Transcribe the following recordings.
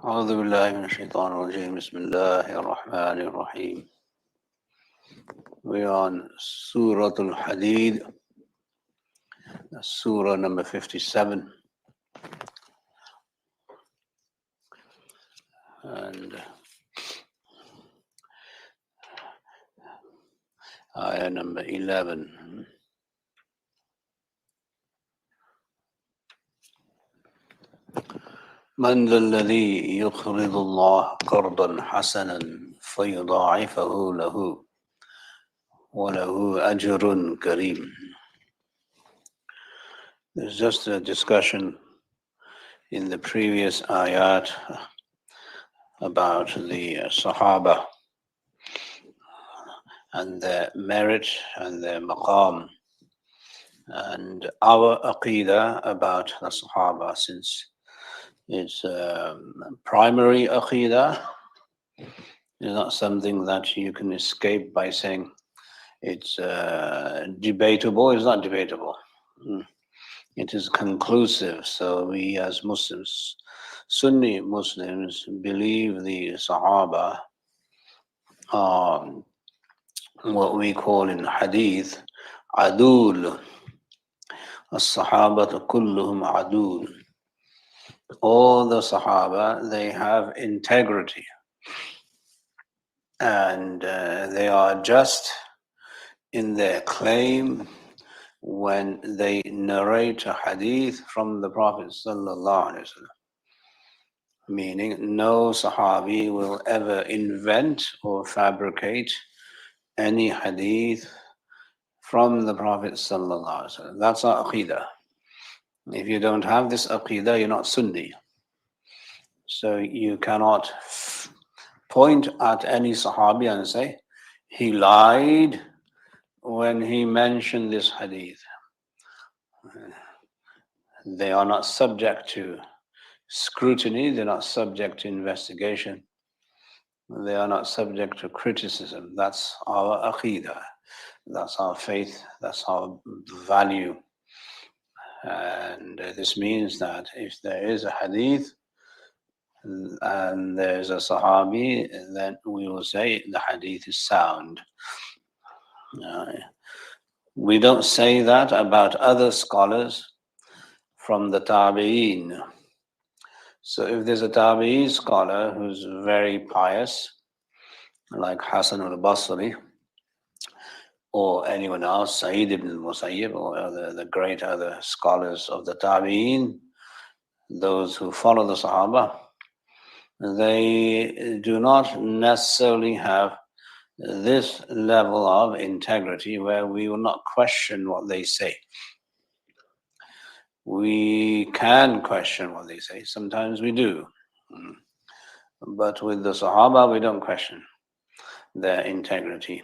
أعوذ بالله من الشيطان الرجيم بسم الله الرحمن الرحيم. We are on Sūrah al-Ḥadīd, Surah number 57, and ayah number 11. من ذا الذي يقرض الله قرضا حسنا فيضاعفه له وله أجر كريم. There's just a discussion in the previous ayat about the Sahaba and their merit and their maqam, and our aqidah about the Sahaba, since it's primary aqidah is not something that you can escape by saying it's debatable. It's not debatable. It is conclusive. So we as Muslims, Sunni Muslims, believe the Sahaba are what we call in Hadith adul. As-Sahabatu kulluhum adul. All the Sahaba, they have integrity, and they are just in their claim when they narrate a hadith from the Prophet sallallahu alaihi wasallam. Meaning, no Sahabi will ever invent or fabricate any hadith from the Prophet sallallahu alaihi wasallam. That's our aqidah. If you don't have this aqidah, you're not Sunni. So you cannot point at any Sahabi and say, he lied when he mentioned this hadith. They are not subject to scrutiny, they're not subject to investigation, they are not subject to criticism. That's our aqidah, that's our faith, that's our value. And this means that if there is a hadith and there's a Sahabi, then we will say the hadith is sound. We don't say that about other scholars from the Tabi'een. So if there's a Tabi'i scholar who's very pious, like Hasan al-Basri, or anyone else, Sa'id ibn al-Musayyib, or the great other scholars of the Tabi'een, those who follow the Sahaba, they do not necessarily have this level of integrity where we will not question what they say. We can question what they say, sometimes we do. But with the Sahaba, we don't question their integrity.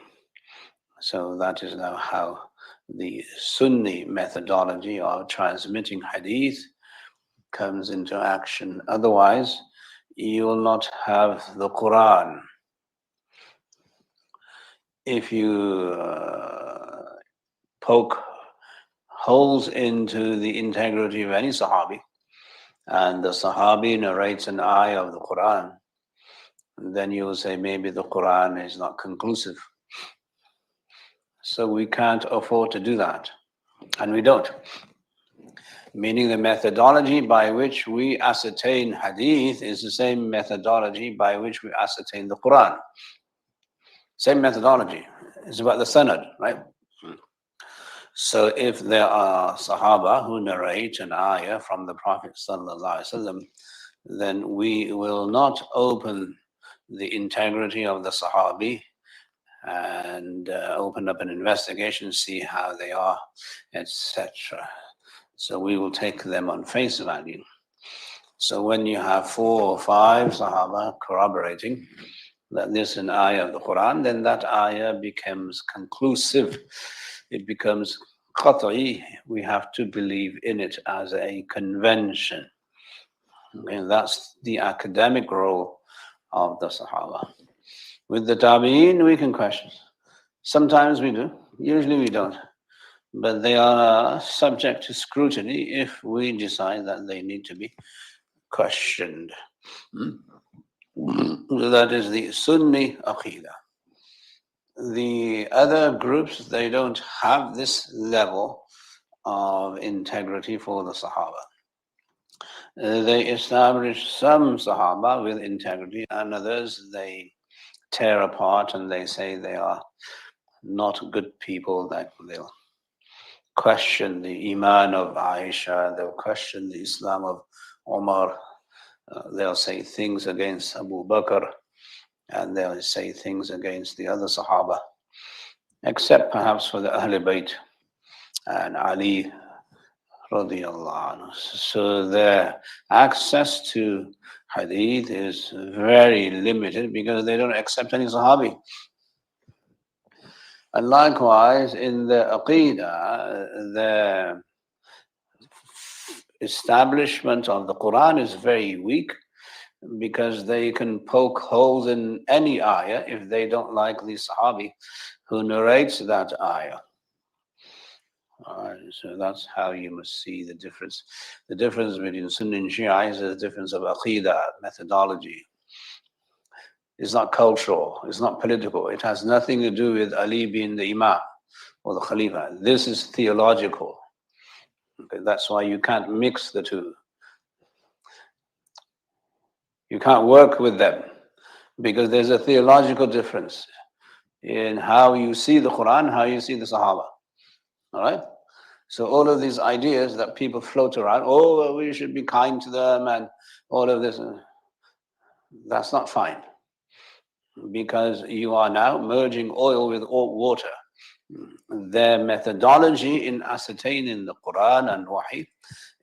So that is now how the Sunni methodology of transmitting hadith comes into action. Otherwise, you will not have the Quran. If you poke holes into the integrity of any Sahabi, and the Sahabi narrates an ayah of the Quran, then you will say maybe the Quran is not conclusive. So we can't afford to do that, and we don't. Meaning the methodology by which we ascertain hadith is the same methodology by which we ascertain the Quran. Same methodology. It's about the sanad, right? So if there are Sahaba who narrate an ayah from the Prophet sallallahu alaihi wasallam, then we will not open the integrity of the Sahabi and open up an investigation, see how they are, etc. So we will take them on face value. So when you have 4 or 5 Sahaba corroborating that this is an ayah of the Quran, then that ayah becomes conclusive. It becomes qat'i. We have to believe in it as a convention. And that's the academic role of the Sahaba. With the Tabi'een, we can question. Sometimes we do, usually we don't. But they are subject to scrutiny if we decide that they need to be questioned. That is the Sunni Aqidah. The other groups, they don't have this level of integrity for the Sahaba. They establish some Sahaba with integrity, and others they tear apart and they say they are not good people, that they'll question the Iman of Aisha, they'll question the Islam of Umar, they'll say things against Abu Bakr, and they'll say things against the other Sahaba, except perhaps for the Ahl Bayt and Ali radiallahu anhu. So their access to Hadith is very limited because they don't accept any Sahabi. And likewise, in the Aqidah, the establishment of the Quran is very weak because they can poke holes in any ayah if they don't like the Sahabi who narrates that ayah. So that's how you must see the difference. The difference between Sunni and Shia is the difference of Aqidah, methodology. It's not cultural, it's not political. It has nothing to do with Ali being the Imam or the Khalifa. This is theological. Okay, that's why you can't mix the two. You can't work with them because there's a theological difference in how you see the Quran, how you see the Sahaba. All right? So all of these ideas that people float around, oh, we should be kind to them and all of this, that's not fine. Because you are now merging oil with water. Their methodology in ascertaining the Quran and Wahi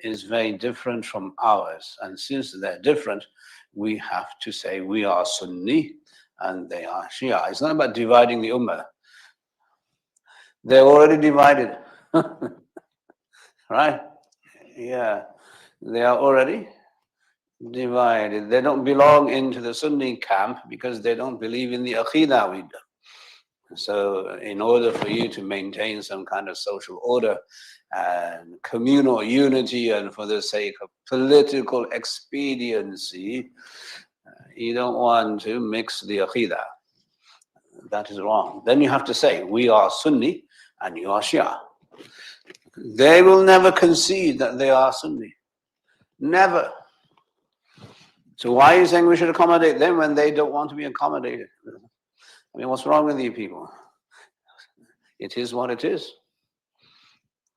is very different from ours. And since they're different, we have to say we are Sunni and they are Shia. It's not about dividing the Ummah. They're already divided. Right? Yeah. They are already divided. They don't belong into the Sunni camp because they don't believe in the Aqidah we do. So in order for you to maintain some kind of social order and communal unity and for the sake of political expediency, you don't want to mix the Aqidah. That is wrong. Then you have to say, we are Sunni and you are Shia. They will never concede that they are Sunni. Never. So why are you saying we should accommodate them when they don't want to be accommodated? I mean, what's wrong with you people? It is what it is.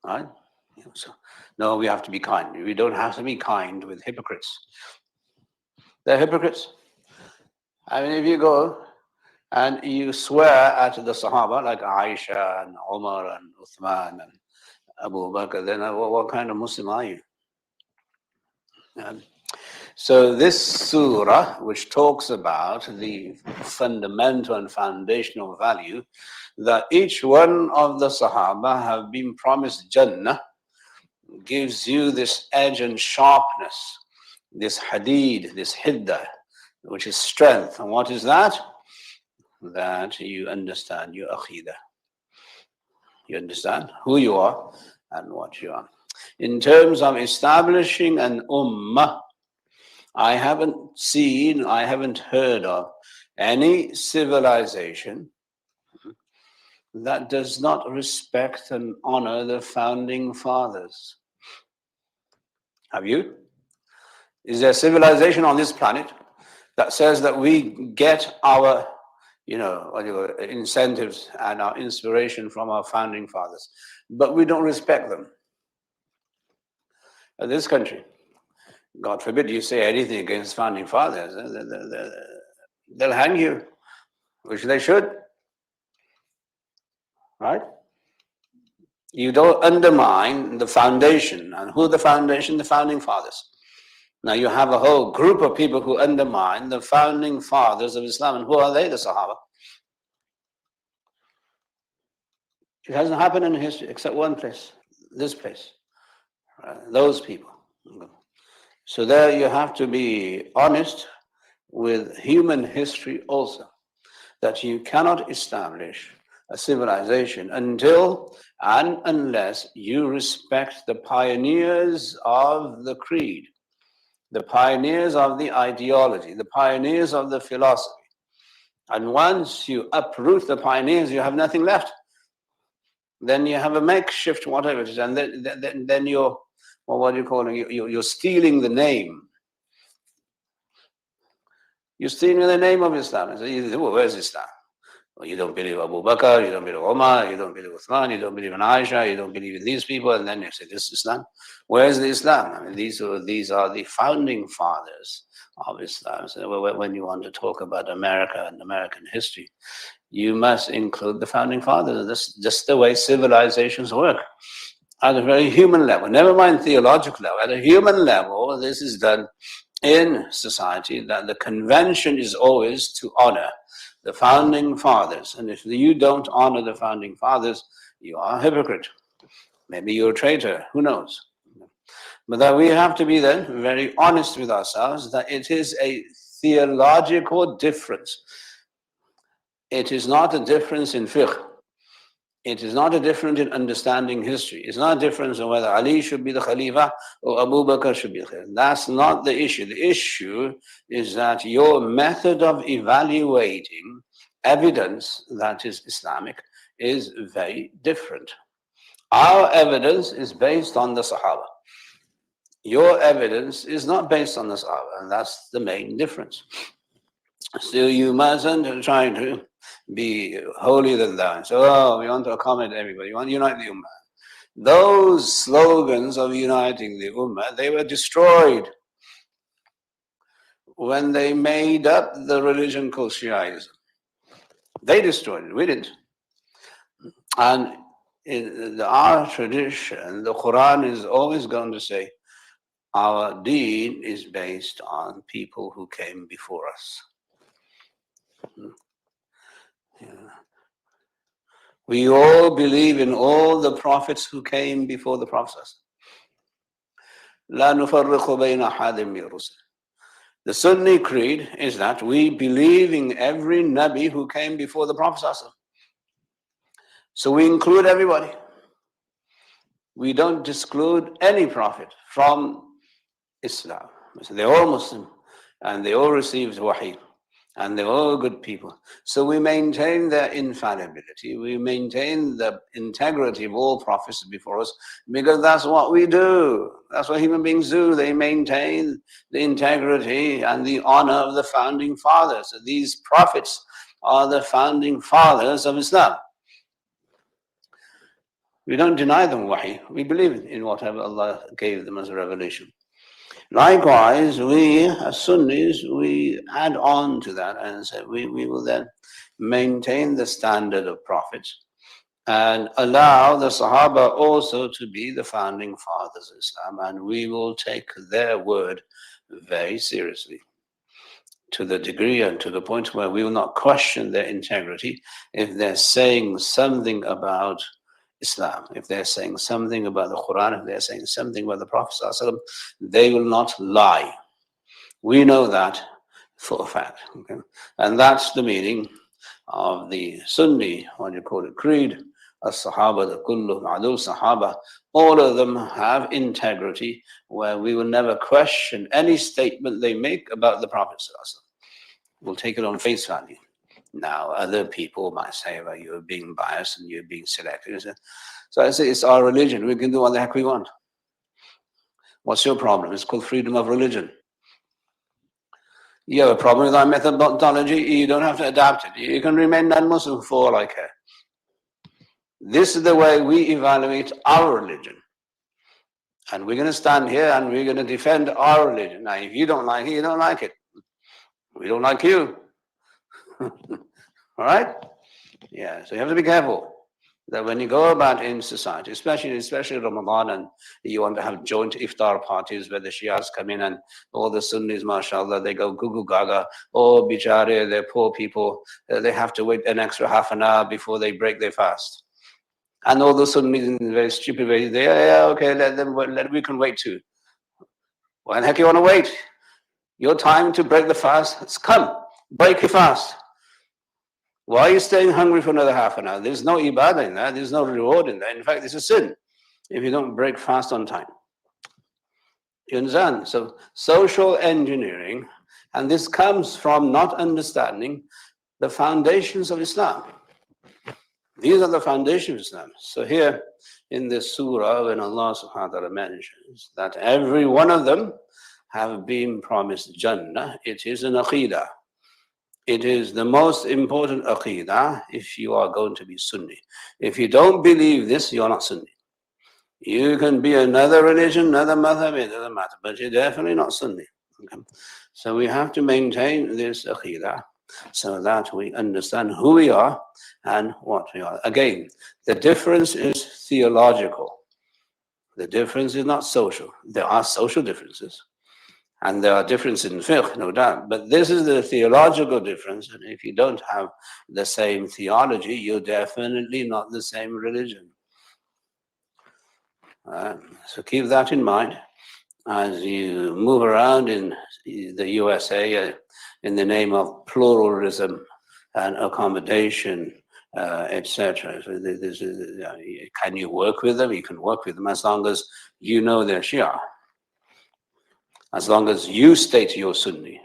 Right? So, no, we have to be kind. We don't have to be kind with hypocrites. They're hypocrites. I mean, if you go and you swear at the Sahaba, like Aisha and Umar and Uthman and Abu Bakr, then what kind of Muslim are you? So this surah, which talks about the fundamental and foundational value that each one of the Sahaba have been promised Jannah, gives you this edge and sharpness, this hadid, this hiddah, which is strength. And what is that? That you understand your aqidah. You understand who you are and what you are. In terms of establishing an ummah, I haven't heard of any civilization that does not respect and honor the founding fathers. Have you? Is there a civilization on this planet that says that we get our, incentives and our inspiration from our founding fathers, but we don't respect them? In this country, God forbid you say anything against founding fathers, they'll hang you, which they should. Right? You don't undermine the foundation. And who the foundation? The founding fathers. Now you have a whole group of people who undermine the founding fathers of Islam. And who are they? The Sahaba. It hasn't happened in history except one place, this place. Those people. So there you have to be honest with human history also, that you cannot establish a civilization until and unless you respect the pioneers of the creed, the pioneers of the ideology, the pioneers of the philosophy. And once you uproot the pioneers, you have nothing left. Then you have a makeshift, whatever it is, and then you're, well, what do you call it? You're stealing the name. You're stealing the name of Islam. So you say, well, where's Islam? Well, you don't believe Abu Bakr, you don't believe Umar, you don't believe Uthman, you don't believe in Aisha, you don't believe in these people, and then you say, this is Islam. Where's the Islam? I mean, these are the founding fathers of Islam. So when you want to talk about America and American history, you must include the founding fathers. That's just the way civilizations work. At a very human level, never mind theological level, at a human level, this is done in society, that the convention is always to honor the founding fathers. And if you don't honor the founding fathers, you are a hypocrite. Maybe you're a traitor, who knows? But that we have to be then very honest with ourselves that it is a theological difference. It is not a difference in fiqh. It is not a difference in understanding history. It's not a difference in whether Ali should be the Khalifa or Abu Bakr should be the Khalifa. That's not the issue. The issue is that your method of evaluating evidence that is Islamic is very different. Our evidence is based on the Sahaba. Your evidence is not based on the Sahaba, and that's the main difference. So you mustn't try to be holier than thou. So, oh, we want to accommodate everybody. We want to unite the Ummah. Those slogans of uniting the Ummah, they were destroyed when they made up the religion called Shiaism. They destroyed it. We didn't. And in our tradition, the Quran is always going to say, our deen is based on people who came before us. Yeah. We all believe in all the prophets who came before the prophets. The Sunni creed is that we believe in every Nabi who came before the prophets. So we include everybody. We don't exclude any prophet from Islam. So they're all Muslim and they all received wahi. And they're all good people. So we maintain their infallibility. We maintain the integrity of all prophets before us because that's what we do. That's what human beings do. They maintain the integrity and the honor of the founding fathers. So these prophets are the founding fathers of Islam. We don't deny them wahi. We believe in whatever Allah gave them as a revelation. Likewise, we as Sunnis, we add on to that and say we will then maintain the standard of prophets and allow the Sahaba also to be the founding fathers of Islam, and we will take their word very seriously to the degree and to the point where we will not question their integrity if they're saying something about Islam, if they're saying something about the Quran, if they're saying something about the Prophet ﷺ, they will not lie. We know that for a fact. Okay? And that's the meaning of the Sunni, what you call it, creed, as-Sahaba, the kullu, adu Sahaba. All of them have integrity where we will never question any statement they make about the Prophet ﷺ. We'll take it on face value. Now, other people might say, well, you're being biased and you're being selective. So I say, it's our religion. We can do what the heck we want. What's your problem? It's called freedom of religion. You have a problem with our methodology, you don't have to adapt it. You can remain non-Muslim for all I care. This is the way we evaluate our religion. And we're going to stand here and we're going to defend our religion. Now, if you don't like it, you don't like it. We don't like you. All right? Yeah, so you have to be careful that when you go about in society, especially Ramadan, and you want to have joint iftar parties where the Shias come in and all the Sunnis, mashallah, they go gugu gaga, oh, bichare, they're poor people, they have to wait an extra half an hour before they break their fast. And all the Sunnis in very stupid ways, okay, we can wait too. Why the heck you want to wait? Your time to break the fast, it's come, break your fast. Why are you staying hungry for another half an hour? There's no ibadah in that. There's no reward in that. In fact, it's a sin if you don't break fast on time. You understand? So social engineering, and this comes from not understanding the foundations of Islam. These are the foundations of Islam. So here in this surah, when Allah subhanahu wa ta'ala mentions that every one of them have been promised Jannah, it is an aqidah. It is the most important aqidah if you are going to be Sunni. If you don't believe this, you're not Sunni. You can be another religion, another madhab, it doesn't matter, but you're definitely not Sunni. Okay? So we have to maintain this aqidah so that we understand who we are and what we are. Again, the difference is theological. The difference is not social. There are social differences. And there are differences in fiqh, no doubt. But this is the theological difference. And if you don't have the same theology, you're definitely not the same religion. So keep that in mind as you move around in the USA in the name of pluralism and accommodation, etc. So can you work with them? You can work with them as long as you know they're Shia. As long as you state you're Sunni,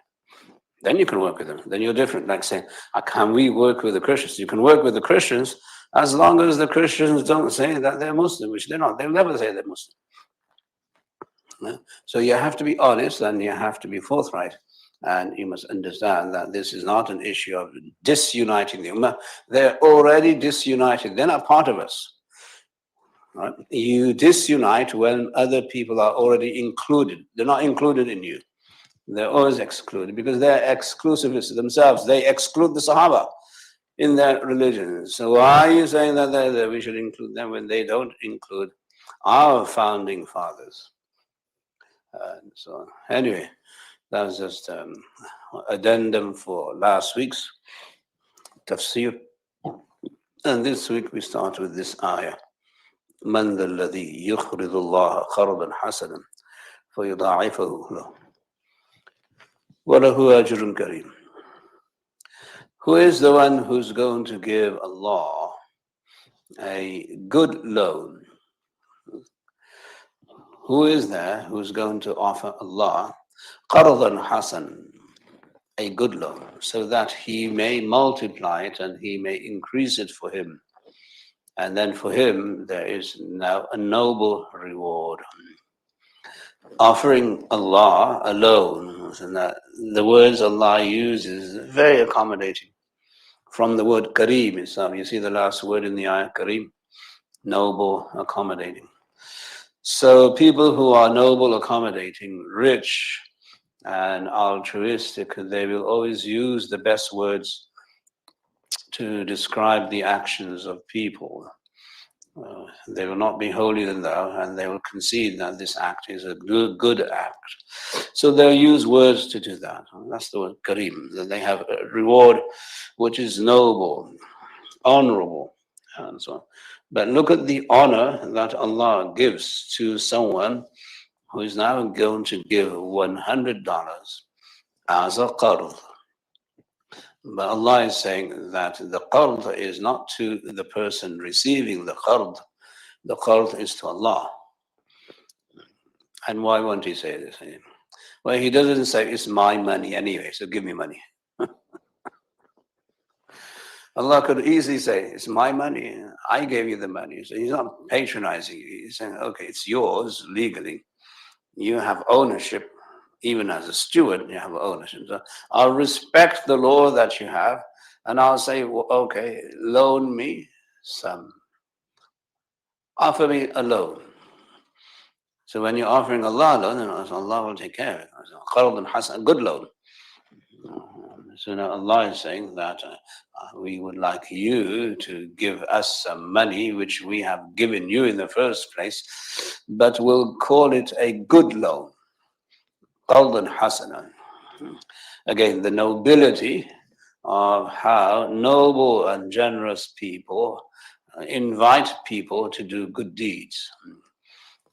then you can work with them. Then you're different. Like saying, can we work with the Christians? You can work with the Christians as long as the Christians don't say that they're Muslim, which they're not. They'll never say they're Muslim. So you have to be honest and you have to be forthright. And you must understand that this is not an issue of disuniting the Ummah. They're already disunited. They're not part of us. Right? You disunite when other people are already included. They're not included in you. They're always excluded because they're exclusivists themselves. They exclude the Sahaba in their religion. So why are you saying that we should include them when they don't include our founding fathers? So anyway, that was just addendum for last week's tafsir. And this week we start with this ayah. من ذا الذي يقرض الله قرضا حسنا فيضاعفه له وله أجر كريم. Who is the one who's going to give Allah a good loan? Who is there who's going to offer Allah قرضا حسنا, a good loan, so that he may multiply it and he may increase it for him? And then for him, there is now a noble reward. Offering Allah alone, and that the words Allah uses very accommodating. From the word Kareem itself, you see the last word in the ayah, Kareem, noble, accommodating. So people who are noble, accommodating, rich, and altruistic, they will always use the best words to describe the actions of people. They will not be holier than thou, and they will concede that this act is a good act. So they'll use words to do that. That's the word Kareem. That they have a reward which is noble, honorable, and so on. But look at the honor that Allah gives to someone who is now going to give $100 as a qard. But Allah is saying that the qard is not to the person receiving the qard is to Allah. And why won't he say this? Well, he doesn't say it's my money anyway, so give me money. Allah could easily say, it's my money, I gave you the money. So he's not patronizing you. He's saying, okay, it's yours legally. You have ownership. Even as a steward, you have ownership. So I'll respect the law that you have, and I'll say, well, okay, loan me some. Offer me a loan. So when you're offering Allah a loan, Allah will take care of it. Qard hasan, a good loan. So now Allah is saying that we would like you to give us some money which we have given you in the first place, but we'll call it a good loan. Qard hasan. Again, the nobility of how noble and generous people invite people to do good deeds.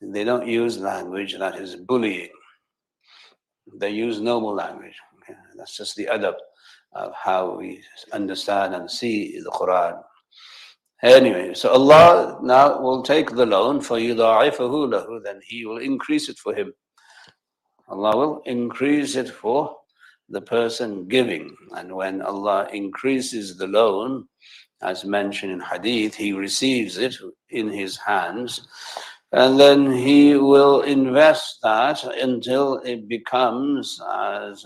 They don't use language that is bullying. They use noble language. Okay? That's just the adab of how we understand and see the Quran. Anyway, so Allah now will take the loan for يُضَاعِفَهُ لَهُ, then He will increase it for him. Allah will increase it for the person giving. And when Allah increases the loan, as mentioned in Hadith, He receives it in His hands, and then He will invest that until it becomes as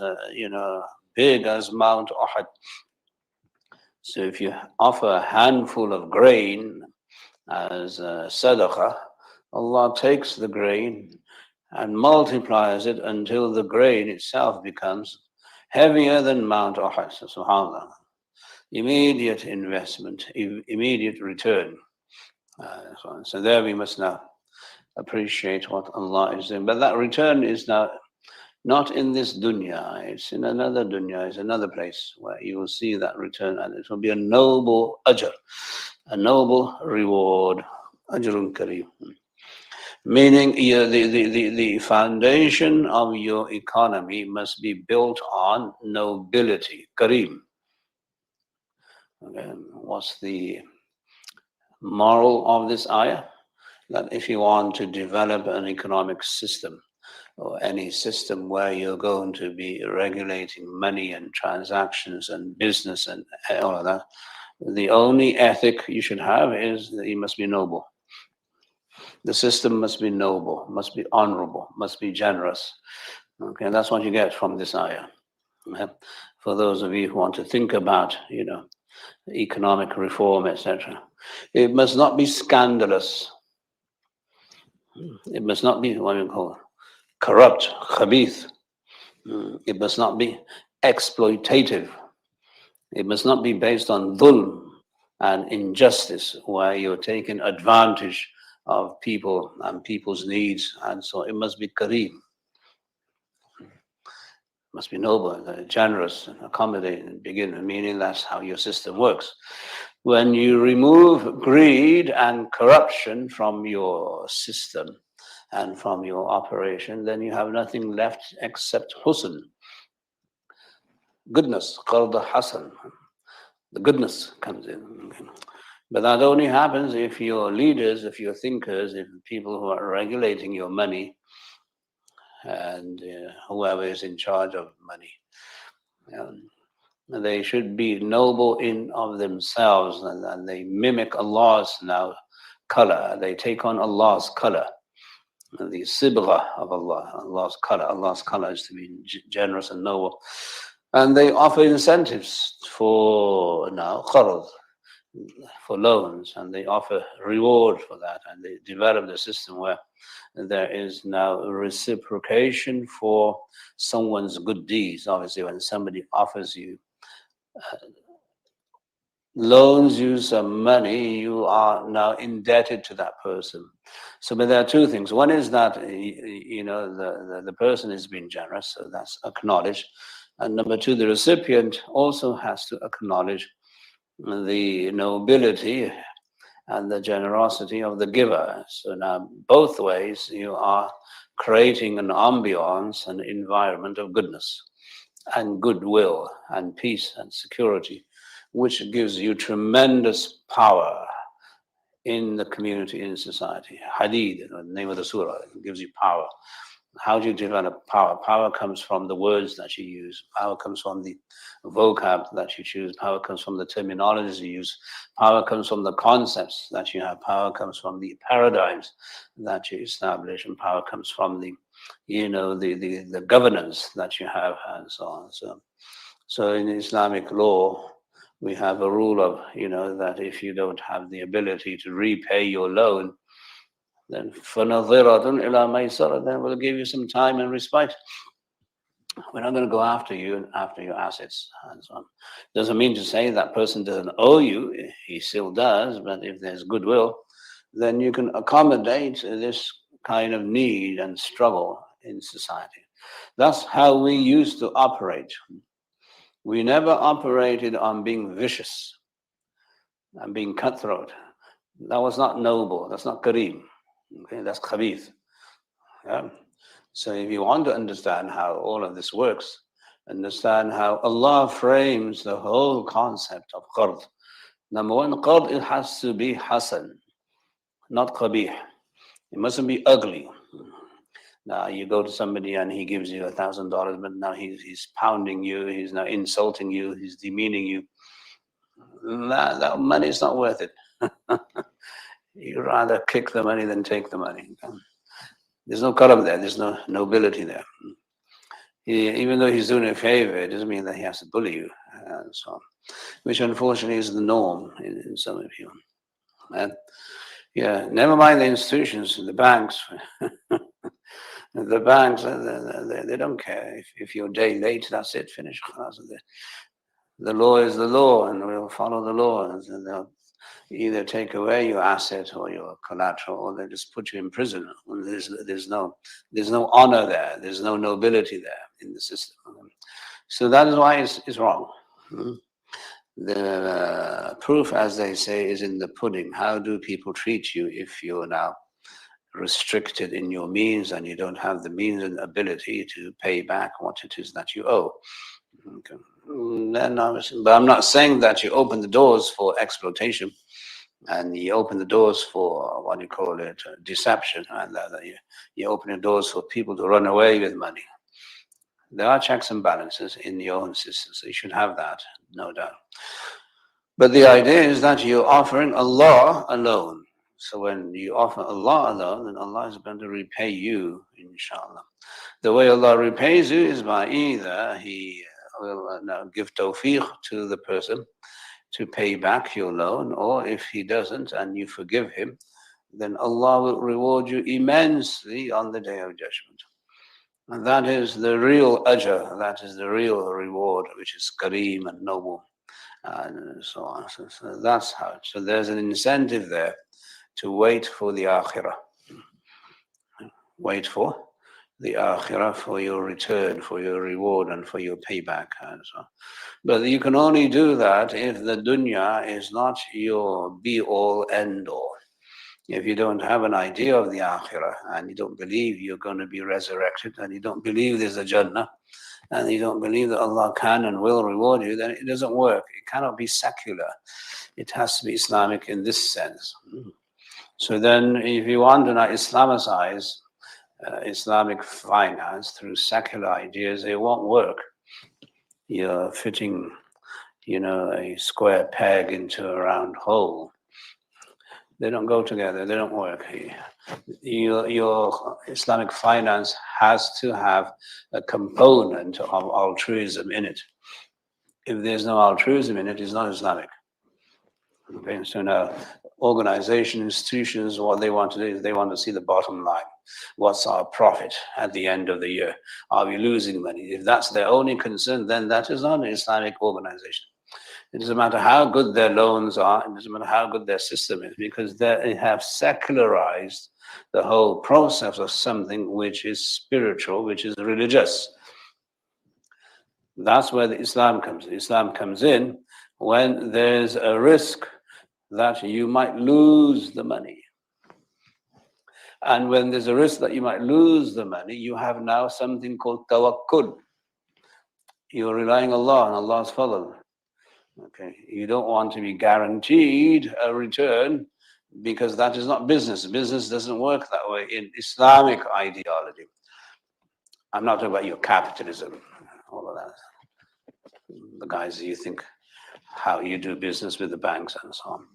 big as Mount Uhud. So if you offer a handful of grain as sadaqah, Allah takes the grain and multiplies it until the grain itself becomes heavier than Mount Uhud. So, subhanAllah. Immediate investment, immediate return. So there we must now appreciate what Allah is doing. But that return is now not in this dunya, it's in another dunya, it's another place where you will see that return, and it will be a noble ajr, a noble reward. Ajrun kareem. Meaning the foundation of your economy must be built on nobility. Kareem. Okay. What's the moral of this ayah? That if you want to develop an economic system, or any system where you're going to be regulating money and transactions and business and all of that, the only ethic you should have is that you must be noble. The system must be noble, must be honorable, must be generous. Okay, and that's what you get from this ayah. For those of you who want to think about, economic reform, etc., it must not be scandalous. It must not be what you call corrupt, khabith. It must not be exploitative. It must not be based on dhulm and injustice, where you're taking advantage of people and people's needs. And so it must be kareem. It must be noble, generous, and accommodating, meaning that's how your system works. When you remove greed and corruption from your system and from your operation, then you have nothing left except husn, goodness, called the hasan. The goodness comes in. But that only happens if your leaders, if your thinkers, if people who are regulating your money and whoever is in charge of money, they should be noble in of themselves, and they mimic Allah's now color. They take on Allah's color, the sibgha of Allah, Allah's color. Allah's color is to be generous and noble. And they offer incentives for now qarad, for loans, and they offer reward for that, and they develop the system where there is now reciprocation for someone's good deeds. Obviously, when somebody offers you, loans you some money, you are now indebted to that person. So, but there are two things. One is that the person is being generous, so that's acknowledged. And number two, the recipient also has to acknowledge the nobility and the generosity of the giver. So now both ways you are creating an ambiance, an environment of goodness and goodwill and peace and security, which gives you tremendous power in the community, in society. Hadīd, the name of the surah, gives you power. How do you develop power? Power comes from the words that you use. Power comes from the vocab that you choose. Power comes from the terminologies you use. Power comes from the concepts that you have. Power comes from the paradigms that you establish, and power comes from the governance that you have, and so on. So in Islamic law, we have a rule of that if you don't have the ability to repay your loan, then فَنَظِرَةٌ إِلَى مَيْسَرَةٍ, then we'll give you some time and respite. We're not going to go after you and after your assets and so on. Doesn't mean to say that person doesn't owe you. He still does, but if there's goodwill, then you can accommodate this kind of need and struggle in society. That's how we used to operate. We never operated on being vicious and being cutthroat. That was not noble. That's not kareem. Okay, that's khabith. Yeah? So if you want to understand how all of this works, understand how Allah frames the whole concept of qard. Number one, qard, it has to be hasan, not qabih. It mustn't be ugly. Now you go to somebody and he gives you $1,000, but now he's pounding you, he's now insulting you, he's demeaning you. That money is not worth it. You'd rather kick the money than take the money. There's no karam there, there's no nobility there. Even though he's doing a favor, it doesn't mean that he has to bully you, and so on, which unfortunately is the norm in some of you. And yeah, never mind the institutions, the banks. The banks, they don't care. If you're a day late, that's it, finish. The law is the law, and we'll follow the law. And they'll either take away your asset or your collateral, or they just put you in prison. There's no honor there. There's no nobility there in the system. So that is why it's wrong. The proof, as they say, is in the pudding. How do people treat you if you're now restricted in your means and you don't have the means and ability to pay back what it is that you owe? Okay. But I'm not saying that you open the doors for exploitation and you open the doors for, what do you call it, deception, and you open the doors for people to run away with money. There are checks and balances in your own system, so you should have that, no doubt. But the idea is that you're offering Allah alone. So when you offer Allah alone, then Allah is going to repay you, inshallah. The way Allah repays you is by either He will give tawfiq to the person to pay back your loan, or if He doesn't and you forgive him, then Allah will reward you immensely on the Day of Judgment. And that is the real ajr, that is the real reward, which is kareem and noble, and so on. So that's how. So there's an incentive there to wait for the akhirah. Wait for the akhirah, for your return, for your reward, and for your payback, and so on. But you can only do that if the dunya is not your be-all, end-all. If you don't have an idea of the akhirah, and you don't believe you're going to be resurrected, and you don't believe there's a Jannah, and you don't believe that Allah can and will reward you, then it doesn't work. It cannot be secular. It has to be Islamic in this sense. So then if you want to Islamicize Islamic finance through secular ideas, it won't work. You're fitting, a square peg into a round hole. They don't go together, they don't work. Your Islamic finance has to have a component of altruism in it. If there's no altruism in it, it's not Islamic. Okay, so now organizations, institutions, what they want to do is they want to see the bottom line. What's our profit at the end of the year? Are we losing money? If that's their only concern, then that is not an Islamic organization. It doesn't matter how good their loans are, it doesn't matter how good their system is, because they have secularized the whole process of something which is spiritual, which is religious. That's where the Islam comes in. Islam comes in when there's a risk that you might lose the money. And when there's a risk that you might lose the money, you have now something called tawakkul. You're relying on Allah and Allah's fadl. Okay, you don't want to be guaranteed a return, because that is not business. Business doesn't work that way in Islamic ideology. I'm not talking about your capitalism, all of that. The guys you think how you do business with the banks and so on.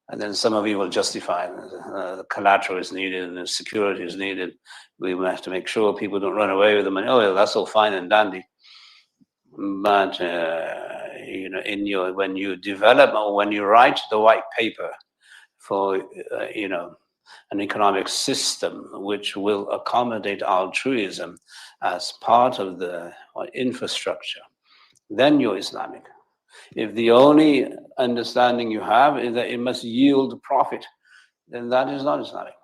And then some of you will justify the collateral is needed and the security is needed. We have to make sure people don't run away with the money. Oh, yeah, that's all fine and dandy. But when you develop or when you write the white paper for an economic system which will accommodate altruism as part of the infrastructure, then you're Islamic. If the only understanding you have is that it must yield profit, then that is not Islamic.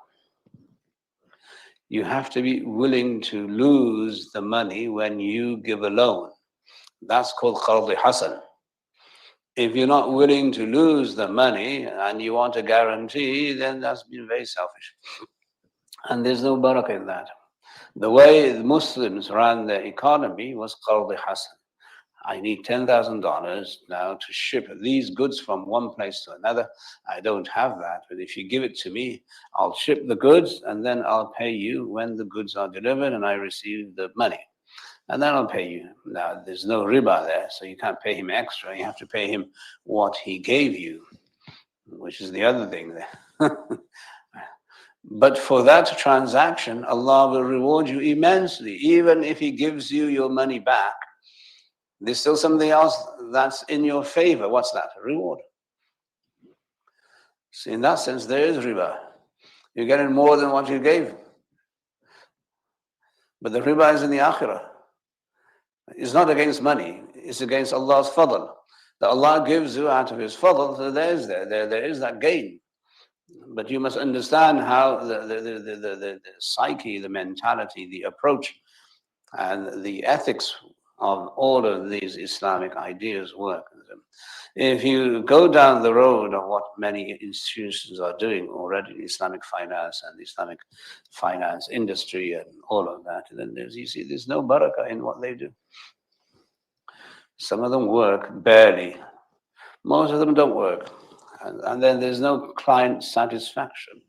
You have to be willing to lose the money when you give a loan. That's called Qard Hasan. If you're not willing to lose the money and you want a guarantee, then that's been very selfish. And there's no barakah in that. The way the Muslims ran their economy was Qard Hasan. I need $10,000 now to ship these goods from one place to another. I don't have that, but if you give it to me, I'll ship the goods and then I'll pay you when the goods are delivered and I receive the money. And then I'll pay you. Now, there's no riba there, so you can't pay him extra. You have to pay him what he gave you, which is the other thing there. But for that transaction, Allah will reward you immensely. Even if He gives you your money back, there's still something else that's in your favor. What's that? A reward. So in that sense, there is riba. You're getting more than what you gave. But the riba is in the akhirah. It's not against money. It's against Allah's fadl. That Allah gives you out of His fadl, so there is that gain. But you must understand how the psyche, the mentality, the approach, and the ethics of all of these Islamic ideas work. If you go down the road of what many institutions are doing already, Islamic finance and Islamic finance industry and all of that, then you see there's no barakah in what they do. Some of them work barely. Most of them don't work. And then there's no client satisfaction,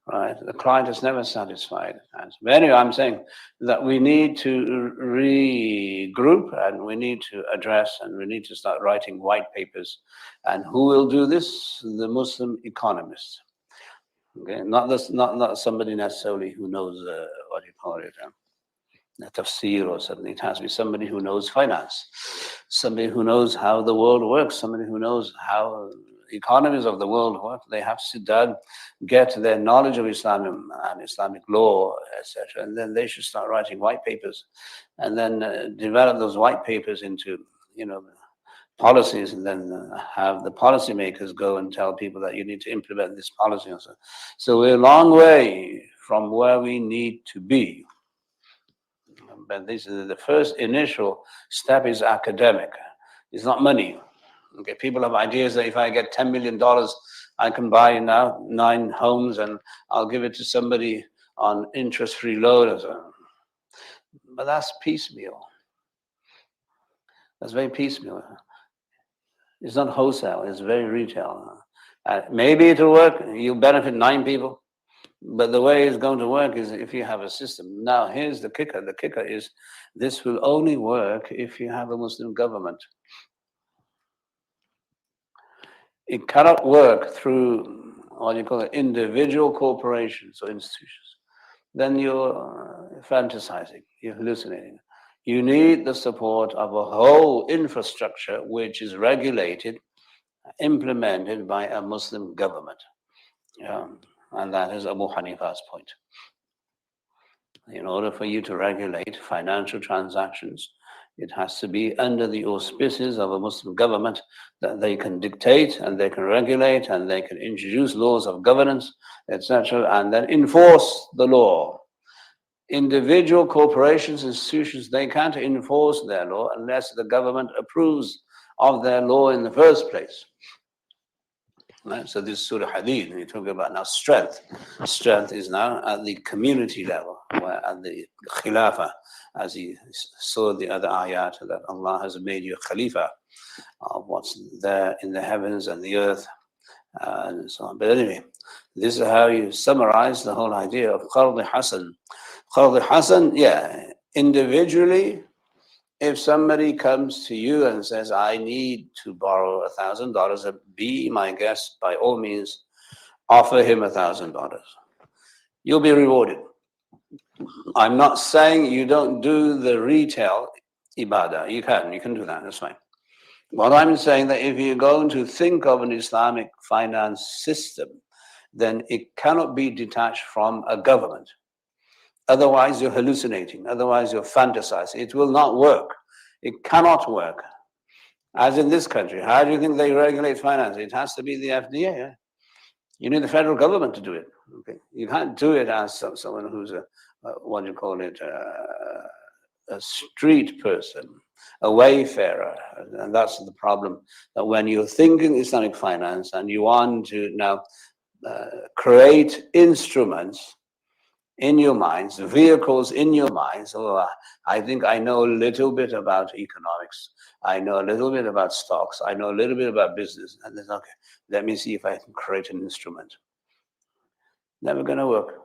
right? The client is never satisfied. And anyway, I'm saying that we need to regroup and we need to address and we need to start writing white papers. And who will do this? The Muslim economists. Okay, not somebody necessarily who knows what do you call it, Tafsīr or something. It has to be somebody who knows finance, somebody who knows how the world works, somebody who knows how economies of the world work. They have to sit down, get their knowledge of Islam and Islamic law, etc. And then they should start writing white papers and then develop those white papers into, policies, and then have the policymakers go and tell people that you need to implement this policy. So we're a long way from where we need to be. But this is the first initial step is academic. It's not money. Okay, people have ideas that if I get $10 million, I can buy now 9 homes and I'll give it to somebody on interest-free loan or so. But that's piecemeal. That's very piecemeal. It's not wholesale, it's very retail. Maybe it'll work, you'll benefit 9 people. But the way it's going to work is if you have a system. Now, here's the kicker. The kicker is this will only work if you have a Muslim government. It cannot work through what you call it, individual corporations or institutions. Then you're fantasizing, you're hallucinating. You need the support of a whole infrastructure which is regulated, implemented by a Muslim government. And that is Abu Hanifa's point. In order for you to regulate financial transactions, it has to be under the auspices of a Muslim government that they can dictate and they can regulate and they can introduce laws of governance, etc., and then enforce the law. Individual corporations, institutions, they can't enforce their law unless the government approves of their law in the first place. Right? So this Sūrah al-Ḥadīd, we talk about now strength. Strength is now at the community level, where at the khilafah, as he saw the other ayat, that Allah has made you a khalifa of what's there in the heavens and the earth, and so on. But anyway, this is how you summarize the whole idea of Qard Hasan. Qard Hasan, individually, if somebody comes to you and says, I need to borrow $1,000, be my guest, by all means, offer him $1,000. You'll be rewarded. I'm not saying you don't do the retail ibadah. You can do that, that's fine. What I'm saying that if you're going to think of an Islamic finance system, then it cannot be detached from a government. Otherwise, you're hallucinating. Otherwise, you're fantasizing. It will not work. It cannot work. As in this country, how do you think they regulate finance? It has to be the FDA. Yeah? You need the federal government to do it. Okay, you can't do it as someone who's a street person, a wayfarer, and that's the problem. That when you're thinking Islamic finance and you want to now create instruments in your minds, vehicles in your minds. Oh, I think I know a little bit about economics. I know a little bit about stocks. I know a little bit about business. And then, okay, let me see if I can create an instrument. Never going to work.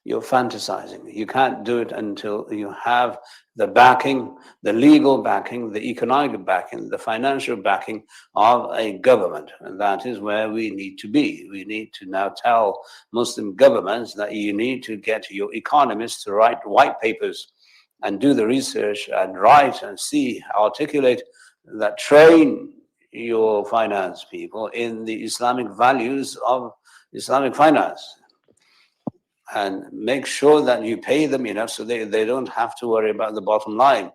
You're fantasizing. You can't do it until you have the backing, the legal backing, the economic backing, the financial backing of a government. And that is where we need to be. We need to now tell Muslim governments that you need to get your economists to write white papers and do the research and write and see, articulate, that train your finance people in the Islamic values of Islamic finance. And make sure that you pay them enough so they don't have to worry about the bottom line.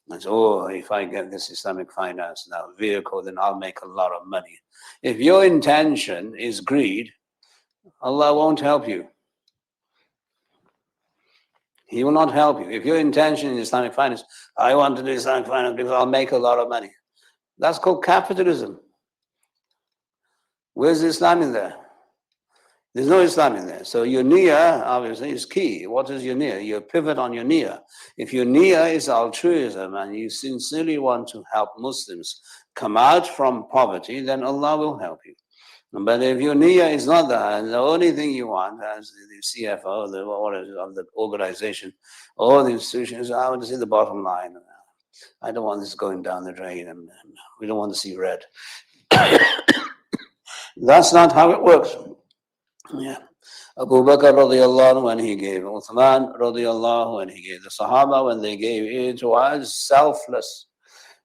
And so, oh, if I get this Islamic finance now vehicle, then I'll make a lot of money. If your intention is greed, Allah won't help you. He will not help you. If your intention in Islamic finance, I want to do Islamic finance because I'll make a lot of money. That's called capitalism. Where's Islam in there? There's no Islam in there. So your niyyah, obviously, is key. What is your niyyah? You pivot on your niyyah. If your niyyah is altruism and you sincerely want to help Muslims come out from poverty, then Allah will help you. But if your niyyah is not that, and the only thing you want as the CFO of the organization or the institution is, I want to see the bottom line. I don't want this going down the drain, and we don't want to see red. That's not how it works. Yeah. Abu Bakr radiallahu anhu when he gave, Uthman radiallahu when he gave, the Sahaba when they gave, it was selfless.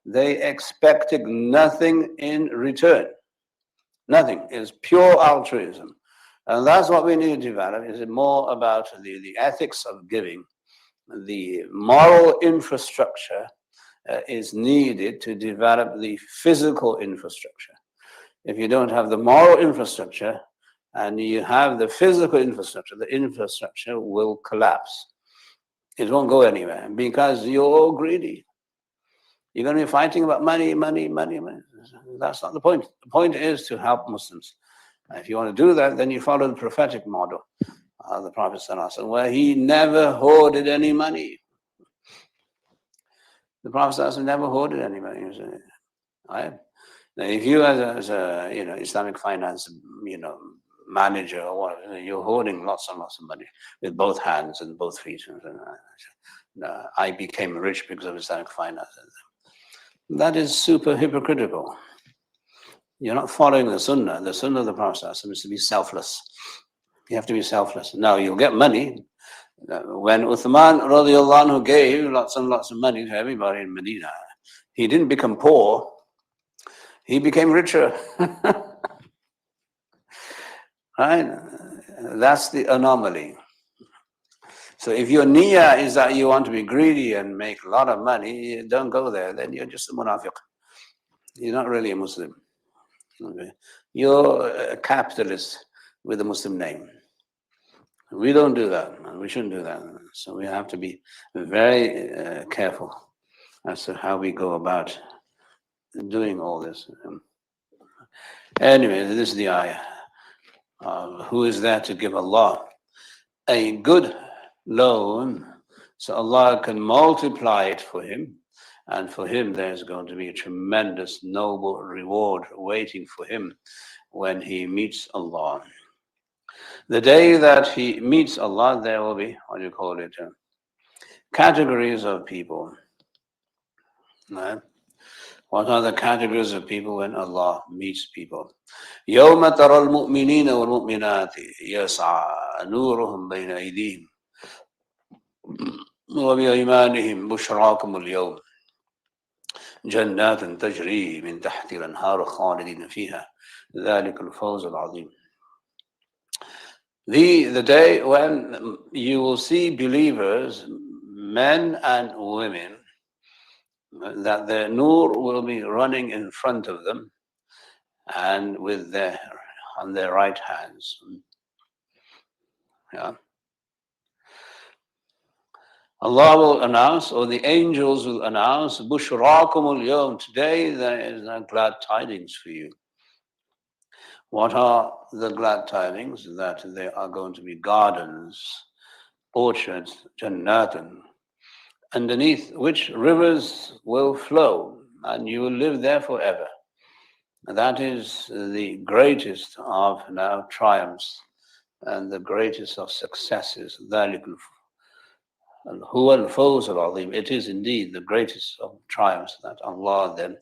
They expected nothing in return. Nothing. It was pure altruism. And that's what we need to develop, is more about the ethics of giving. The moral infrastructure is needed to develop the physical infrastructure. If you don't have the moral infrastructure, and you have the physical infrastructure, the infrastructure will collapse. It won't go anywhere because you're all greedy. You're going to be fighting about money, money, money, money. That's not the point. The point is to help Muslims. If you want to do that, then you follow the prophetic model of the Prophet ﷺ, where he never hoarded any money. The Prophet ﷺ never hoarded any money. Right? Now, if you as a Islamic finance, manager or whatever, you're holding lots and lots of money with both hands and both feet. I became rich because of Islamic finance. That is super hypocritical. You're not following the Sunnah. The Sunnah of the Prophet is to be selfless. You have to be selfless. Now you'll get money. When Uthman radiallahu anhu gave lots and lots of money to everybody in Medina, he didn't become poor. He became richer. Right? That's the anomaly. So if your niyyah is that you want to be greedy and make a lot of money, don't go there. Then you're just a munafiq. You're not really a Muslim. Okay? You're a capitalist with a Muslim name. We don't do that, and we shouldn't do that. So we have to be very careful as to how we go about doing all this. Anyway, this is the ayah. Who is there to give Allah a good loan so Allah can multiply it for him, and for him there's going to be a tremendous noble reward waiting for him when he meets Allah. The day that he meets Allah, there will be, categories of people. Right? What are the categories of people when Allah meets people? يَوْمَ تَرَى الْمُؤْمِنِينَ وَالْمُؤْمِنَاتِ يَسْعَى نُورُهُمْ بَيْنَ أَيْدِيهِمْ وَبِأَيْمَانِهِمْ بُشْرَاكُمُ الْيَوْمَ جَنَّاتٍ تَجْرِي مِنْ تَحْتِهَا الْأَنْهَارُ خَالِدِينَ فِيهَا ذَلِكَ الْفَوْزُ الْعَظِيمُ. The day when you will see believers, men and women, that their nur will be running in front of them and on their right hands. Yeah. Allah will announce, or the angels will announce, Bushrakum al-yawm, today there is glad tidings for you. What are the glad tidings? That there are going to be gardens orchards, jannatun, underneath which rivers will flow, and you will live there forever. And that is the greatest of now triumphs and the greatest of successes. It is indeed the greatest of triumphs that Allah then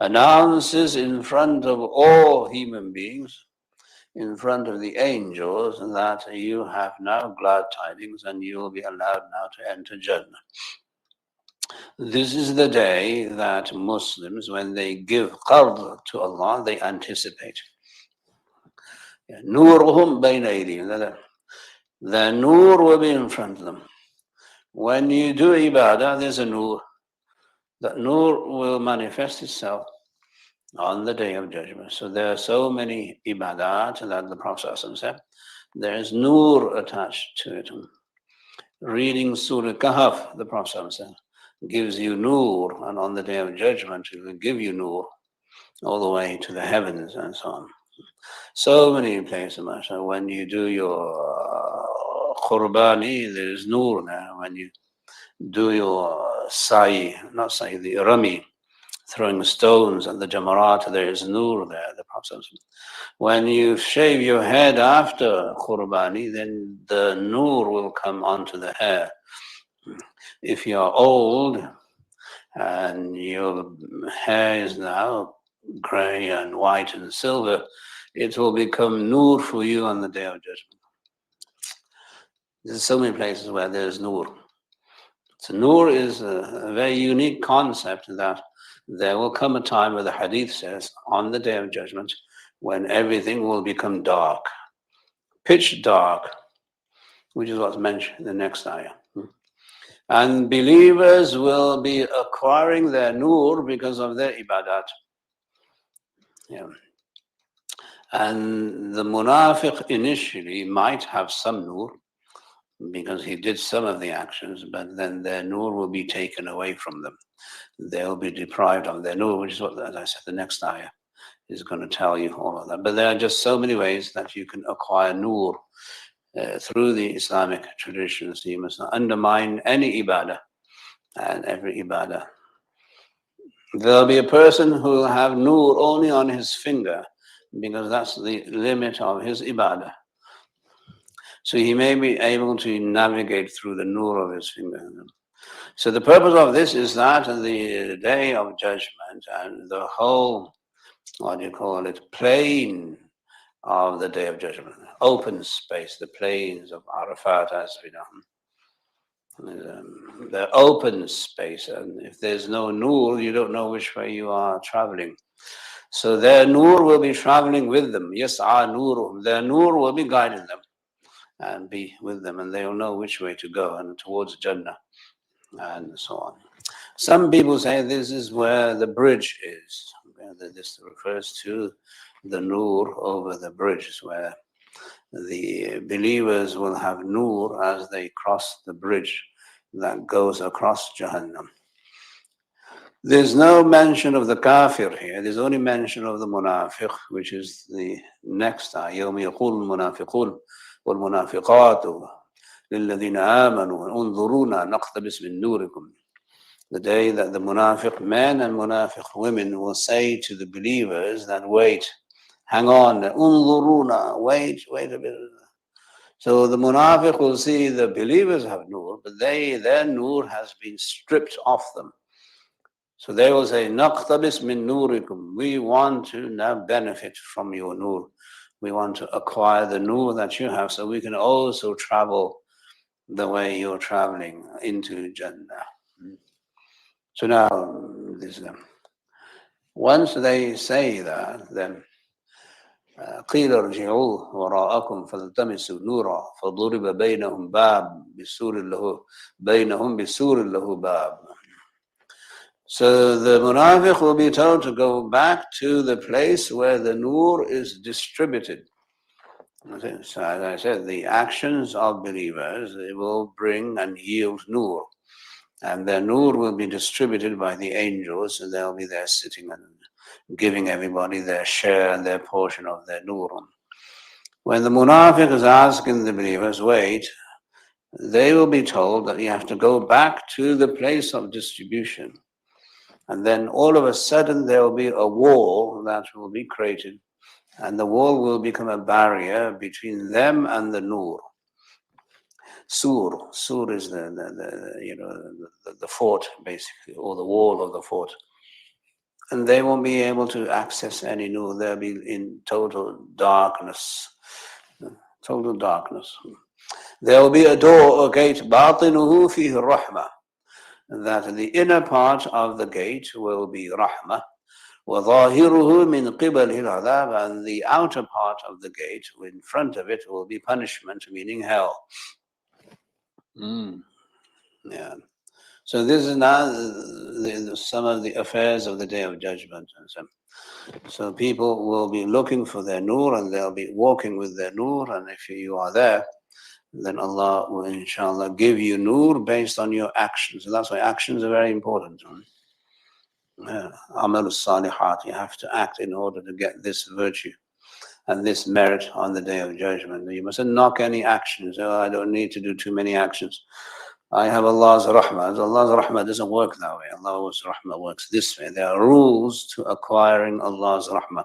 announces in front of all human beings, in front of the angels, that you have now glad tidings and you will be allowed now to enter Jannah. This is the day that Muslims, when they give qard to Allah, they anticipate. Nuruhum bayna aydihim. The nur will be in front of them. When you do ibadah, there's a nur. That nur will manifest itself on the day of judgment. So there are so many ibadat that the Prophet said, there is nur attached to it. Reading Sūrah al-Kahf, the Prophet said, gives you nur, and on the day of judgment it will give you nur all the way to the heavens and so on. So many places. So when you do your qurbani, there is nur there. When you do your the rami, throwing stones at the jamarat, there is nur there, the Prophet. When you shave your head after qurbani, then the nur will come onto the hair. If you are old and your hair is now grey and white and silver, it will become nur for you on the day of judgment. There's so many places where there's nur. So nur is a very unique concept, that there will come a time where the hadith says, on the day of judgment, when everything will become dark, pitch dark, which is what's mentioned in the next ayah. And believers will be acquiring their nur because of their ibadat. Yeah. And the munafiq initially might have some nur because he did some of the actions, but then their nur will be taken away from them. They'll be deprived of their nur, which is what, as I said, the next ayah is going to tell you all of that. But there are just so many ways that you can acquire nur through the Islamic traditions. You must not undermine any ibadah and every ibadah. There'll be a person who will have nur only on his finger because that's the limit of his ibadah. So he may be able to navigate through the nur of his finger. So the purpose of this is that the day of judgment and the whole, plain of the day of judgment, open space, the plains of Arafat, as we know. The open space, and if there's no nur, you don't know which way you are traveling. So their nur will be traveling with them. Yas'a nuruhum. Their nur will be guiding them and be with them, and they will know which way to go and towards Jannah and so on. Some people say this is where the bridge is. This refers to the nur over the bridge, where the believers will have nur as they cross the bridge that goes across Jahannam. There's no mention of the kafir here. There's only mention of the munafiq, which is the next ayah. يَوْمَ يَقُولُ الْمُنَافِقُونَ وَالْمُنَافِقَاتُ لِلَّذِينَ آمَنُوا انظُرُونَا نَقْتَبِسْ مِن نُورِكُمْ. The day that the munafiq men and munafiq women will say to the believers that wait, hang on, unzuruna, wait a bit. So the munafiq will see the believers have nur, but their nur has been stripped off them. So they will say, naqtabis min nurikum. We want to now benefit from your nur. We want to acquire the nur that you have so we can also travel the way you're traveling into Jannah. So now, once they say that, then قيل ارجعوا وراءكم فالتمسوا نورا فضرب بينهم بسور له باب. So the munafiq will be told to go back to the place where the nur is distributed. So as I said, the actions of believers, they will bring and yield nur. And their nur will be distributed by the angels, and they'll be there sitting and giving everybody their share and their portion of their nur. When the munafiq is asking the believers, wait, they will be told that you have to go back to the place of distribution. And then all of a sudden there will be a wall that will be created, and the wall will become a barrier between them and the nur. Sur is the fort, basically, or the wall of the fort. And they won't be able to access any nur. They'll be in total darkness. Total darkness. There will be a door, a gate, باطنه فيه الرحمة, that the inner part of the gate will be rahmah, وظاهره من قبله العذاب, and the outer part of the gate, in front of it, will be punishment, meaning hell. Yeah. So this is now some of the affairs of the Day of Judgment. So people will be looking for their nur, and they'll be walking with their nur, and if you are there, then Allah will inshallah give you nur based on your actions. So that's why actions are very important. Amal salihat, you have to act in order to get this virtue and this merit on the Day of Judgment. You mustn't knock any actions. Oh, I don't need to do too many actions. I have Allah's rahmah. Allah's rahmah doesn't work that way. Allah's rahmah works this way. There are rules to acquiring Allah's rahmah.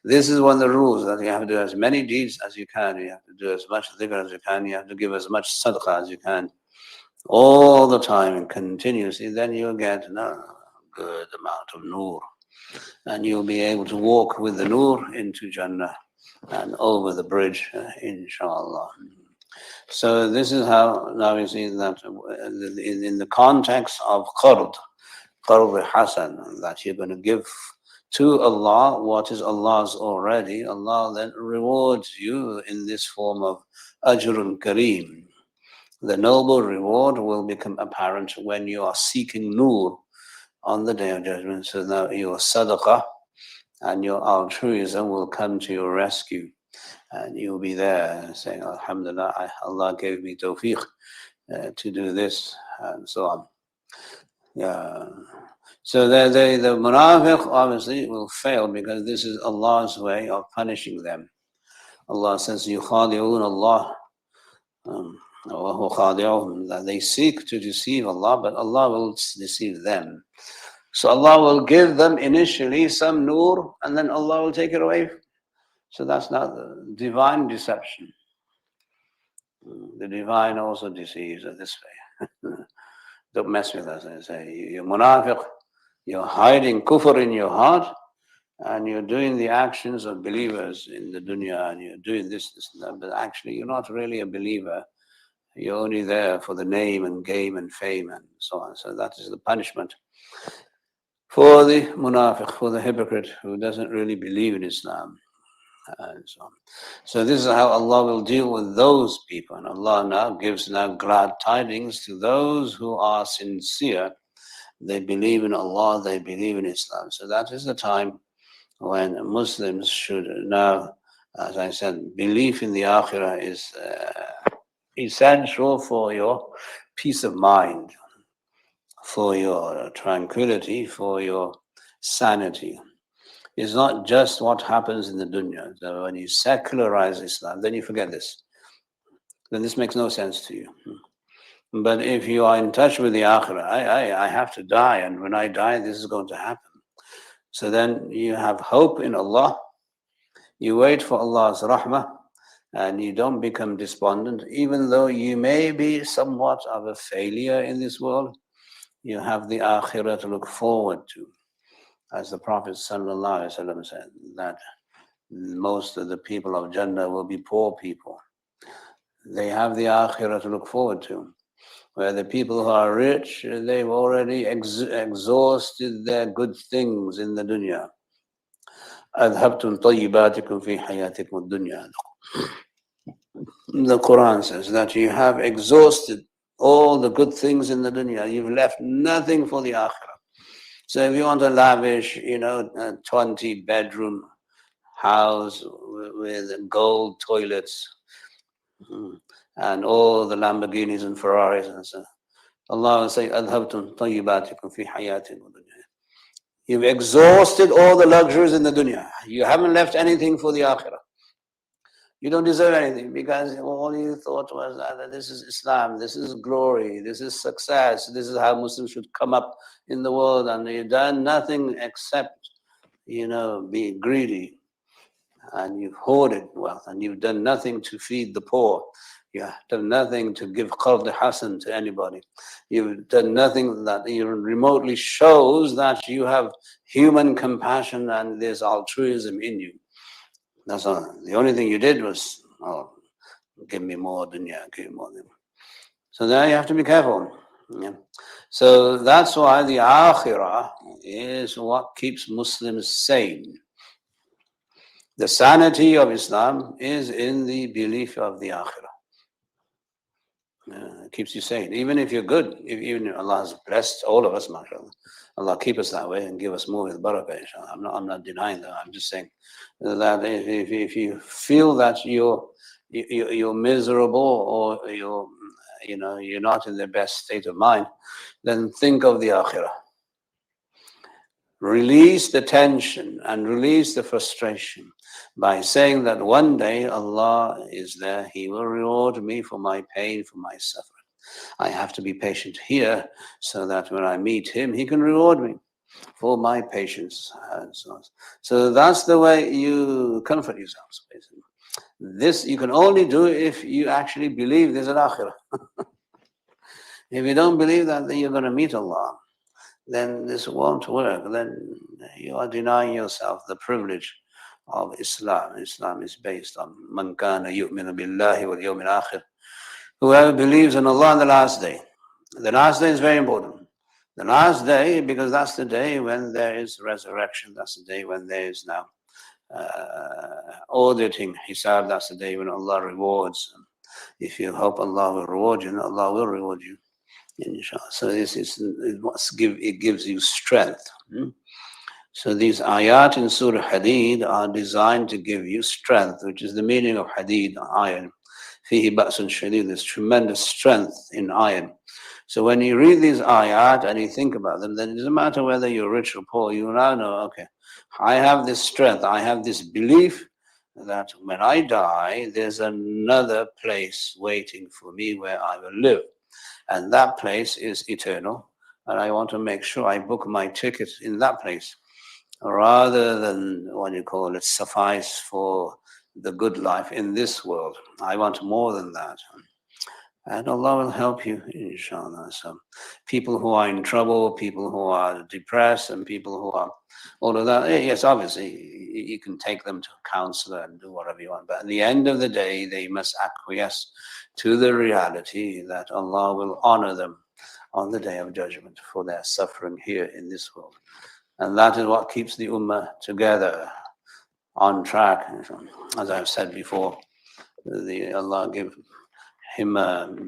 This is one of the rules, that you have to do as many deeds as you can. You have to do as much dhikr as you can. You have to give as much sadaqah as you can, all the time and continuously. Then you'll get a good amount of nur, and you'll be able to walk with the nur into Jannah and over the bridge, inshallah. So this is how now we see that in the context of qard hasan, that you're going to give to Allah what is Allah's already. Allah then rewards you in this form of ajrun kareem. The noble reward will become apparent when you are seeking nur on the Day of Judgment. So now your sadaqah and your altruism will come to your rescue, and you'll be there saying, Alhamdulillah, Allah gave me tawfiq to do this, and so on. Yeah. So the munafiq obviously will fail, because this is Allah's way of punishing them. Allah says, يُخَادِعُونَ Allah, that they seek to deceive Allah, but Allah will deceive them. So Allah will give them initially some nur, and then Allah will take it away. So that's not the divine deception. The divine also deceives in this way. Don't mess with us. I say, you're munafiq, you're hiding kufr in your heart, and you're doing the actions of believers in the dunya, and you're doing this, and that, but actually you're not really a believer. You're only there for the name and game and fame and so on. So that is the punishment for the munafiq, for the hypocrite who doesn't really believe in Islam. And so on. So this is how Allah will deal with those people. And Allah now gives glad tidings to those who are sincere. They believe in Allah, they believe in Islam. So that is the time when Muslims should now, as I said, belief in the Akhirah is essential for your peace of mind, for your tranquility, for your sanity. It's not just what happens in the dunya. So when you secularize Islam, then you forget this. Then this makes no sense to you. But if you are in touch with the Akhirah, I have to die, and when I die, this is going to happen. So then you have hope in Allah. You wait for Allah's rahmah, and you don't become despondent. Even though you may be somewhat of a failure in this world, you have the Akhirah to look forward to. As the Prophet ﷺ said, that most of the people of Jannah will be poor people. They have the Akhirah to look forward to. Where the people who are rich, they've already exhausted their good things in the dunya. أَذْهَبْتُمْ طَيِّبَاتِكُمْ فِي حَيَاتِكُمُ الدُّنْيَا. The Quran says that you have exhausted all the good things in the dunya. You've left nothing for the Akhirah. So if you want a lavish, 20-bedroom house with gold toilets and all the Lamborghinis and Ferraris and so on, Allah will say, أَذْهَبْتُمْ طَيِّبَاتِكُمْ فِي حَيَاتِكُمْ الدُّنْيَا. You've exhausted all the luxuries in the dunya. You haven't left anything for the Akhirah. You don't deserve anything because all you thought was that this is Islam, this is glory, this is success, this is how Muslims should come up in the world, and you've done nothing except, be greedy, and you've hoarded wealth, and you've done nothing to feed the poor. You've done nothing to give qard hasan to anybody. You've done nothing that even remotely shows that you have human compassion and there's altruism in you. That's all. The only thing you did was, give me more dunya, give me more dunya. So there you have to be careful. Yeah. So that's why the akhirah is what keeps Muslims sane. The sanity of Islam is in the belief of the akhirah. It keeps you sane. Even if you're good, even if Allah has blessed all of us, mashallah. Allah keep us that way and give us more with barakah, inshallah. I'm not denying that. I'm just saying that if you feel that you're miserable or you're not in the best state of mind, then think of the akhirah. Release the tension and release the frustration by saying that one day Allah is there. He will reward me for my pain, for my suffering. I have to be patient here so that when I meet Him, He can reward me for my patience. And so on. So that's the way you comfort yourselves, basically. This you can only do if you actually believe there's an akhirah. If you don't believe that, then you're going to meet Allah, then this won't work. Then you are denying yourself the privilege of Islam. Islam is based on man kana yu'minu billahi wal yawmil akhir. Whoever believes in Allah on the last day. The last day is very important. The last day, because that's the day when there is resurrection. That's the day when there is now auditing hisab. That's the day when Allah rewards. If you hope Allah will reward you, Allah will reward you. Inshallah. So it gives you strength. So these ayat in Sūrah al-Ḥadīd are designed to give you strength, which is the meaning of hadid, iron. Fihi ba'sun shadīd, there's tremendous strength in iron. So when you read these ayat and you think about them, then it doesn't matter whether you're rich or poor, you now know, okay, I have this strength, I have this belief that when I die, there's another place waiting for me where I will live. And that place is eternal. And I want to make sure I book my ticket in that place, rather than suffice for the good life in this world. I want more than that. And Allah will help you, inshallah. So people who are in trouble, people who are depressed, and people who are all of that, yes, obviously, you can take them to a counselor and do whatever you want. But at the end of the day, they must acquiesce to the reality that Allah will honor them on the day of judgment for their suffering here in this world. And that is what keeps the ummah together, on track. As I've said before, Allah give him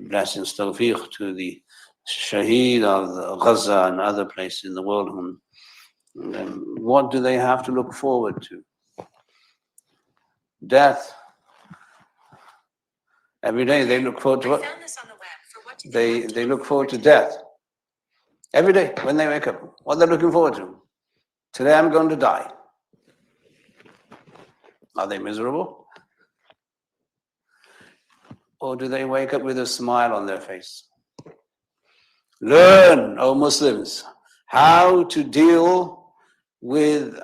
blessings, tawfiq to the shaheed of Gaza and other places in the world. What do they have to look forward to? Death. Every day they look forward to what? They look forward to death. Every day when they wake up, what they're looking forward to. Today I'm going to die. Are they miserable? Or do they wake up with a smile on their face? Learn, O Muslims, how to deal with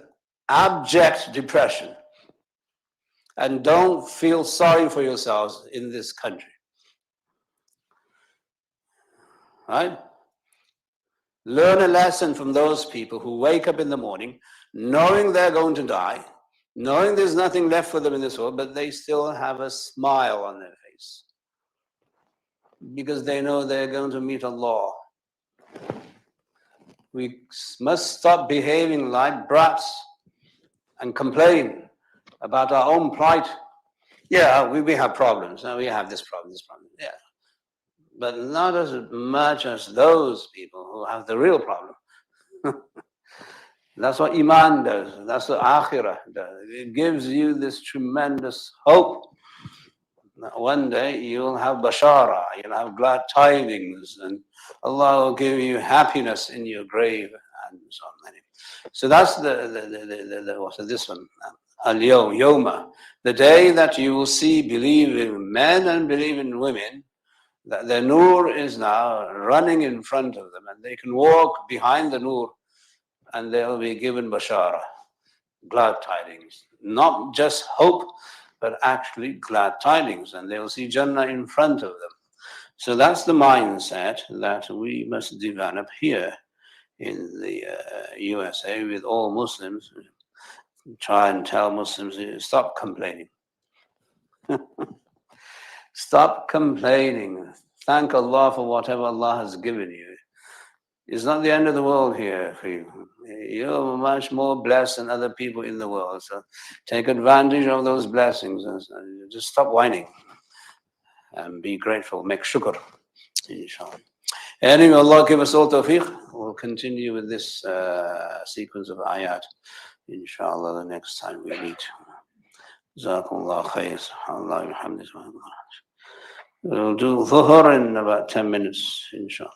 abject depression. And don't feel sorry for yourselves in this country. Right? Learn a lesson from those people who wake up in the morning knowing they're going to die, knowing there's nothing left for them in this world, but they still have a smile on their face because they know they're going to meet Allah. We must stop behaving like brats and complain about our own plight. Yeah, we have problems. We have this problem, yeah. But not as much as those people who have the real problem. That's what Iman does. That's what Akhirah does. It gives you this tremendous hope that one day you'll have bashara, you'll have glad tidings, and Allah will give you happiness in your grave and so on. So that's this one. Al-Yawm, Yawma, the day that you will see believing men and believing women, that the Noor is now running in front of them, and they can walk behind the Noor, and they'll be given bashara, glad tidings. Not just hope, but actually glad tidings, and they'll see Jannah in front of them. So that's the mindset that we must develop here in the USA with all Muslims. Try and tell Muslims, stop complaining. Stop complaining. Thank Allah for whatever Allah has given you. It's not the end of the world here for you. You're much more blessed than other people in the world. So take advantage of those blessings and just stop whining and be grateful. Make shukr, inshallah. Anyway, Allah give us all tawfiq. We'll continue with this sequence of ayat, inshallah, the next time we meet. Jazakumullah khair. Subhanallah, alhamdulillah. We'll do dhuhr in about 10 minutes, inshallah.